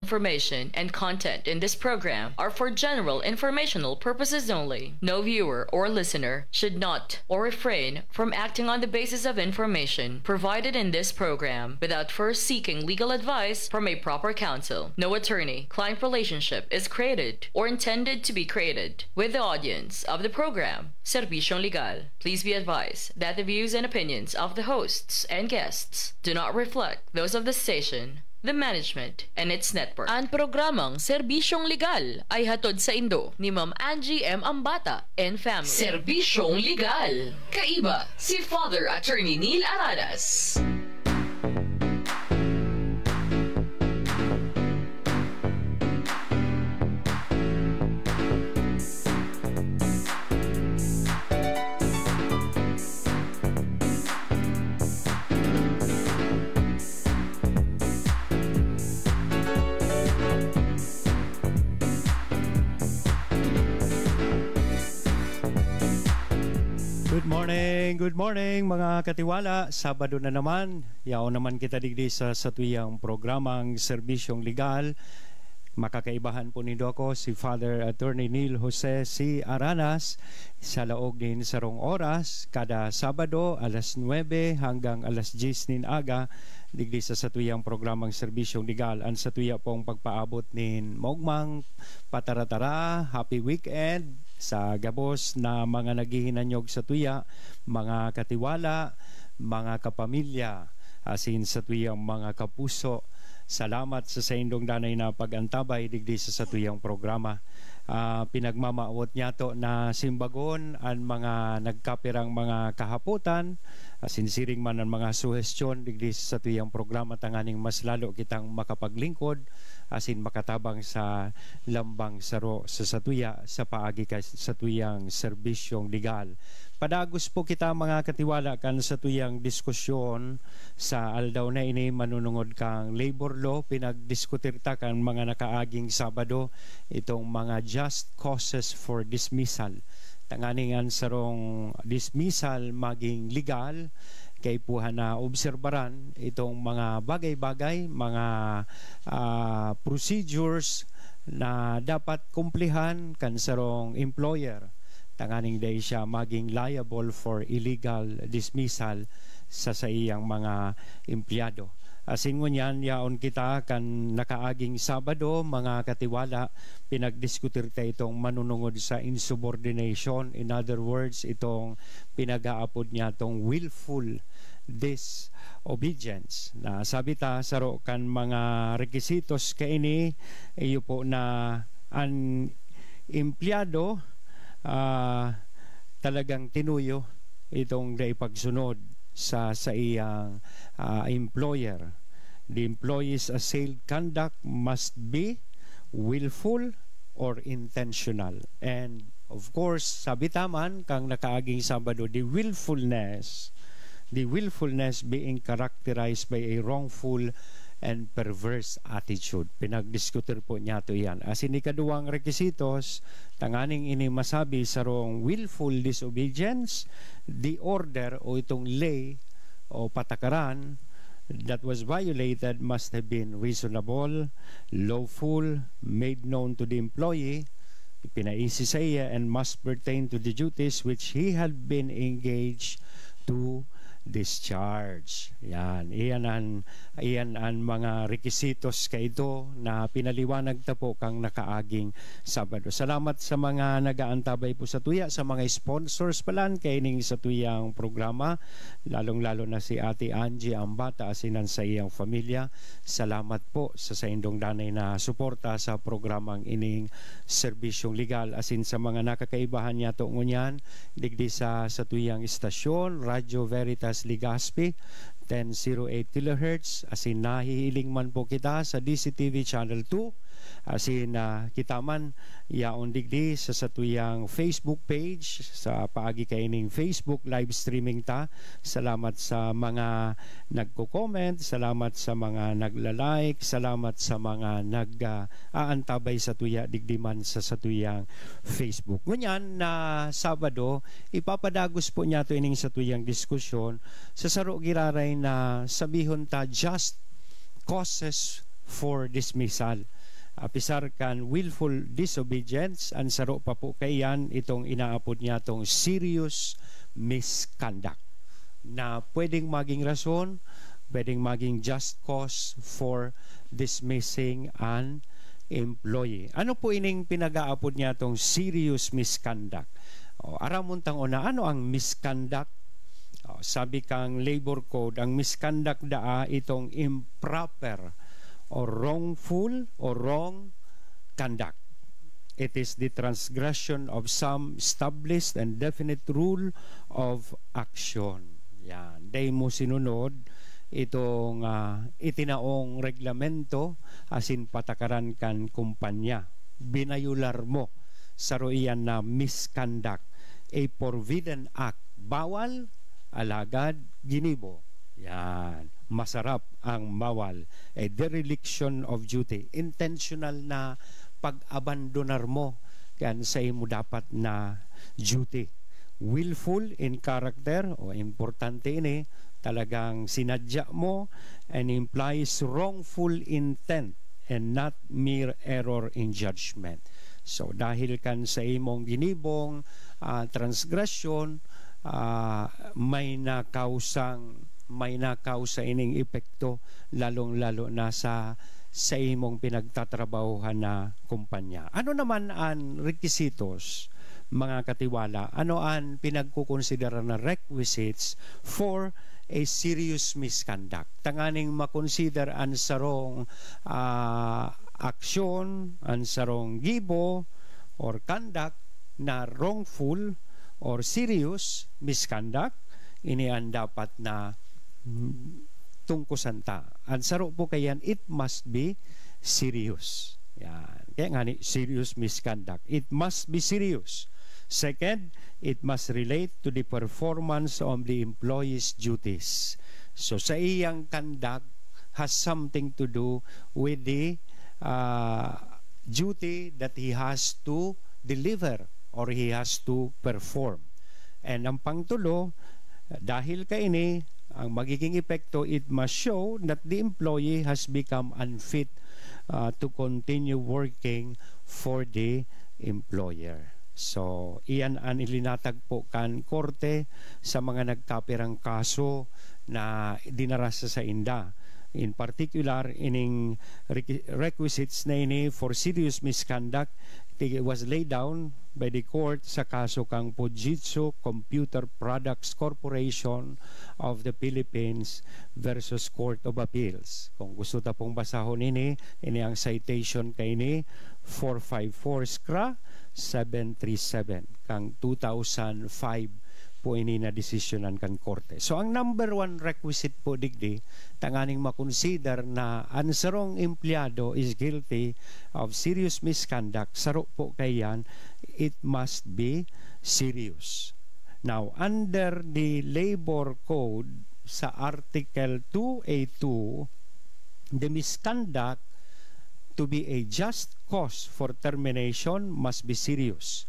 information and content in this program are for general informational purposes only. No viewer or listener should not or refrain from acting on the basis of information provided in this program without first seeking legal advice from a proper counsel. No attorney-client relationship is created or intended to be created with the audience of the program. Serbisyong Legal. Please be advised that the views and opinions of the hosts and guests do not reflect those of the station, the management, and its network. Ang programang Serbisyong Legal ay hatod sa Indo ni Ma'am Angie M. Ambata and family. Serbisyong Legal. Kaiba si Father Attorney Neil Aradas. Good morning mga katiwala. Sabado na naman. Yao naman kita digdi sa satuyang programang Serbisyong Legal. Makakaibahan po nindo ako si Father Attorney Neil Jose C. Aranas sa laog din sarong oras kada Sabado alas 9 hanggang alas 10 nin aga digdi sa satuyang programang Serbisyong Legal. Ang satuya pong pagpaabot nin mogmang pataratara, happy weekend sa gabos na mga naghihinanyog sa tuya, mga katiwala, mga kapamilya, asin sa tuyang mga kapuso. Salamat sa indong danay na pag-antabay digdi sa satuyang programa. Pinagmamaawot niya to na simbagon ang mga nagkapirang mga kahaputan, sinsiring man ang mga suhestyon digdi sa satuyang programa, tanganing mas lalo kitang makapaglingkod asin makatabang sa lambang saro sa satuya sa paagi ka satuyang Serbisyong Legal. Padagos po kita mga katiwala kan satuyang diskusyon sa aldaw na ini manunungod kang labor law. Pinagdiskutir ta kan mga nakaaging Sabado itong mga just causes for dismissal. Tanganingan sarong dismissal maging legal kay puha na obserbaran itong mga bagay-bagay, mga procedures na dapat kumplihan kan sarong employer. Tanganing day siya maging liable for illegal dismissal sa iyang mga empleyado. Asin ngunyan yaon kita kan nakaaging Sabado mga katiwala, pinagdiskutir ta itong manunungod sa insubordination. In other words, itong pinag-aapod niya itong willful disobedience. Na sabi ta saro kan mga rekisitos kaini iyo po na ang empleyado talagang tinuyo itong pagsunod sa iyang employer. The employee's assailed conduct must be willful or intentional. And of course, sabi taman kang nakaaging Sabado, the willfulness being characterized by a wrongful and perverse attitude. Pinagdiskutir po niya to yan. As in ikaduwang rekisitos, tanganing ini masabi sa wrong willful disobedience, the order o itong lay o patakaran that was violated must have been reasonable, lawful, made known to the employee, pinaisi sa iya, and must pertain to the duties which he had been engaged to discharge. Iyan ang mga rekisitos kaito na pinaliwanag ta po kang nakaaging Sabado. Salamat sa mga nagaantabay po sa tuya, sa mga sponsors palan kaining sa tuyang programa, lalong-lalo na si Ate Angie Ambata asinan sa iyang familia. Salamat po sa indong danay na suporta sa programang ining Serbisyong Legal, asin sa mga nakakaibahan niya to ngunyan digdi sa tuyang istasyon Radyo Veritas Legazpi 1008 kHz, asin nahihiling man po kita sa DCTV Channel 2, asin kita man yaon digdi sa satuyang Facebook page sa paagi kaining Facebook live streaming ta. Salamat sa mga nagko-comment, salamat sa mga nagla-like, salamat sa mga nag-aantabay sa tuya digdi man sa satuyang Facebook. Ngunyan na Sabado, ipapadagos po niya to ining satuyang diskusyon sa saro giraray na sabihon ta just causes for dismissal. apisar kan willful disobedience, ang saro pa po kayan itong inaapod niya itong serious misconduct na pwedeng maging rason, pwedeng maging just cause for dismissing an employee. Ano po ining pinag-aapod niya itong serious misconduct? Aramuntang una, ano ang misconduct? Sabi kang labor code, ang misconduct daa itong improper or wrongful or wrong conduct. It is the transgression of some established and definite rule of action. Yan. Day mo sinunod itong itinaong reglamento asin patakaran kan kumpanya. Binayular mo sa roiyan na misconduct. A forbidden act. Bawal, alagad, ginibo. Yan. Masarap ang bawal. A dereliction of duty. Intentional na pag-abandonar mo kan sa imo dapat na duty. Willful in character, o importante ini, talagang sinadya mo, and implies wrongful intent and not mere error in judgment. So dahil kan sa imong ginibong transgression, may nakausa ining epekto lalong-lalo na sa imong pinagtatrabahuhan na kumpanya. Ano naman ang requisitos, mga katiwala? Ano ang pinagkukonsidera na requisites for a serious misconduct? Tanganing makonsider ang sarong aksyon, ang sarong gibo or conduct na wrongful or serious misconduct, ini ang dapat na tungkusan ta. Ang saro po kayan, it must be serious. Yan. Kaya nga ni, serious misconduct. It must be serious. Second, it must relate to the performance of the employee's duties. So sa iyang conduct has something to do with the duty that he has to deliver or he has to perform. And ang pangtulo, dahil kaini, ang magiging epekto, it must show that the employee has become unfit to continue working for the employer. So, iyan ang ilinatag po kan korte sa mga nagkapirang kaso na dinarasa sa inda. In particular, ining requisites na ini for serious misconduct, it was laid down by the court sa kaso kang Fujitsu Computer Products Corporation of the Philippines versus Court of Appeals. Kung gusto ta pong basahon ini ang citation kay ini 454 SCRA 737 kang 2005 po ini na desisyonan kan korte. So ang number one requisite po digdi, tanganing makonsider na ang sarong empleyado is guilty of serious misconduct, saro po kayan, it must be serious. Now, under the labor code sa Article 2A2, the misconduct to be a just cause for termination must be serious.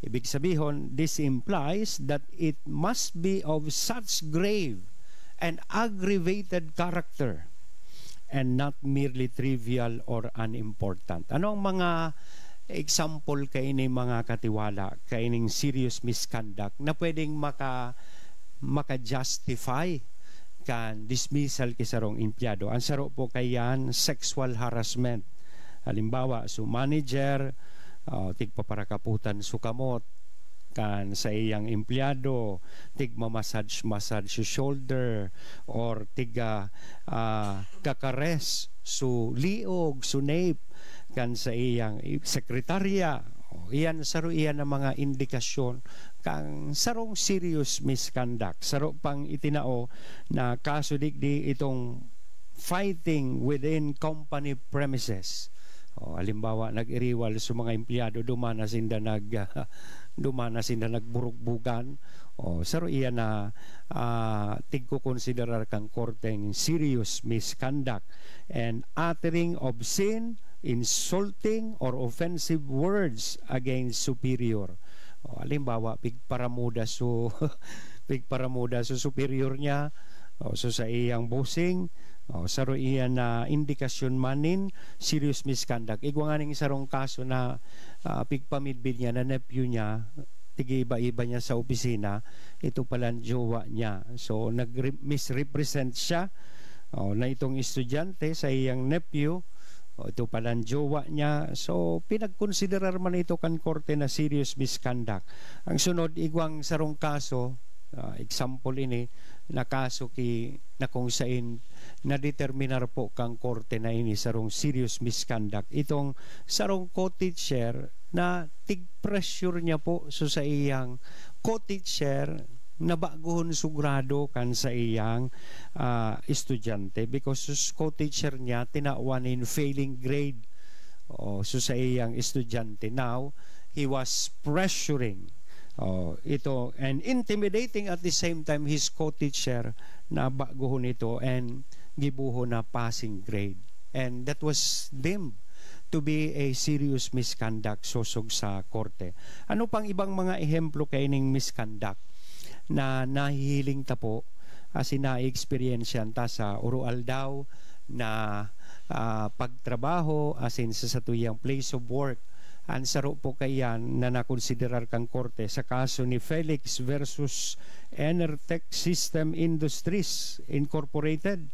Ibig sabihin, this implies that it must be of such grave and aggravated character and not merely trivial or unimportant. Ano ang mga example kaini mga katiwala, kaining serious misconduct na pwedeng maka-justify kan dismissal kisarong empleyado? Ang saro po kayan, sexual harassment. Halimbawa, so manager, tigpaparakaputan sukamot kan sa iyang empleyado, tigma-massage su shoulder or kakares su liog, su nape kan sa iyang sekretarya. Iyan saro iyan ang mga indikasyon kang sarong serious misconduct. Saro pang itinao na kaso digdi itong fighting within company premises. Halimbawa, nag-iriwal sa mga empleyado, dumana sinda nagburukbugan. Saro iyan na tigko-considerar kang korteng serious misconduct and uttering obscene, insulting, or offensive words against superior. Halimbawa, pigparamuda su superior niya, so sa iyang bossing, Saro iyan na indikasyon manin serious misconduct. Igwa nga ning sarong kaso na pigpamidbid niya na nephew niya, tigiba-iba niya sa opisina, ito pala ang jowa niya. So nag-misrepresent siya na itong estudyante sa iyang nephew, ito pala ang jowa niya. So pinagkonsiderar man ito kan korte na serious misconduct. Ang sunod, igwang sarong kaso, example ini, na kaso na kung saan na-determinar po kang korte na ini sarong serious misconduct. Itong sarong co-teacher na tig-pressure niya po so sa iyang co-teacher na baguhon sugrado kan sa iyang estudyante because sus co-teacher niya tinawanin failing grade so sa iyang estudyante. Now, he was pressuring ito and intimidating at the same time his co-teacher na baguhon ito and gibuho na passing grade, and that was deemed to be a serious misconduct sosog sa korte. Ano pang ibang mga ehemplo kay ning misconduct na nahihiling ta po as na-experience ta sa oral daw na pagtrabaho as in sa tuyang place of work? Ansaro po kayan na nakonsiderar kang korte sa kaso ni Felix versus Enertech System Industries Incorporated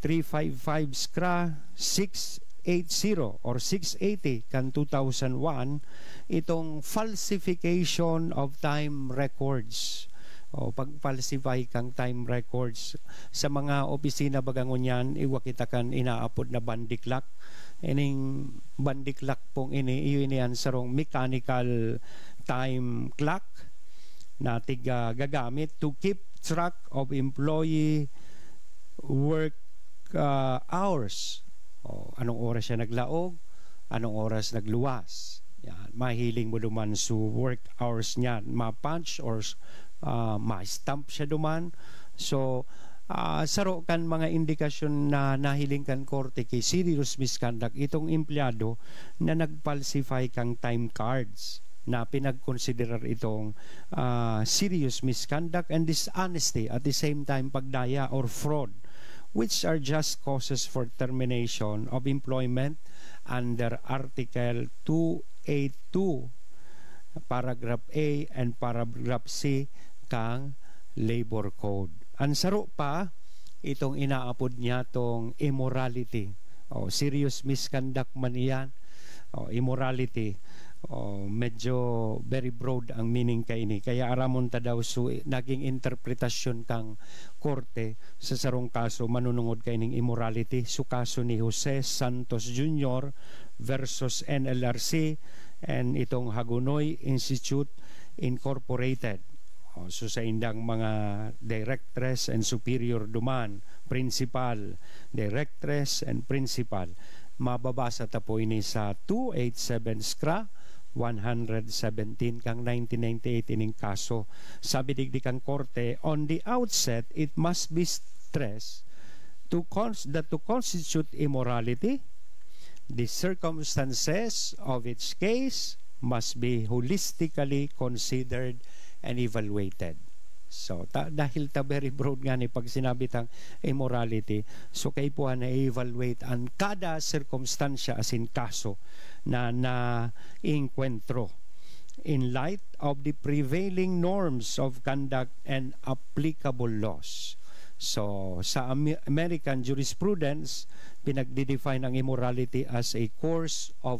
355 SCRA 680 or 680 kan 2001, itong falsification of time records pag-falsify kang time records sa mga opisina bagangon yan. Iwa kita kan inaapod na bandiklak. Ining bandiklak pong iniyan sarong mechanical time clock na gagamit to keep track of employee work hours. Anong oras siya naglaog, anong oras nagluwas. Yan, mahiling mo duman su work hours niya, ma-punch or ma-stamp siya duman. So saro kan mga indikasyon na nahiling kan korte kay serious misconduct itong empleyado na nagfalsify kang time cards na pinagkonsiderar itong serious misconduct and dishonesty at the same time pagdaya or fraud, which are just causes for termination of employment under Article 282 paragraph A and paragraph C kang Labor Code. Ansaro pa itong inaapod niya tong immorality. Serious misconduct man iyan. Immorality. Medyo very broad ang meaning kay ini. Kaya aramon ta daw naging interpretasyon kang korte sa sarong kaso manunungod kay ning immorality. So kaso ni Jose Santos Jr. versus NLRC and itong Hagonoy Institute Incorporated. So sa indang mga directress and superior duman, principal, directress and principal, mababasa ta po ini sa 287 SCRA 117 kang 1998 ining kaso. Sabi digdi kang korte, on the outset it must be stressed that to constitute immorality, the circumstances of its case must be holistically considered and evaluated. So dahil ta very broad nga ni pag sinabi tang immorality, so kay po na evaluate ang kada circumstansya as in kaso na encuentro in light of the prevailing norms of conduct and applicable laws. So sa American jurisprudence pinagdedefine ang immorality as a course of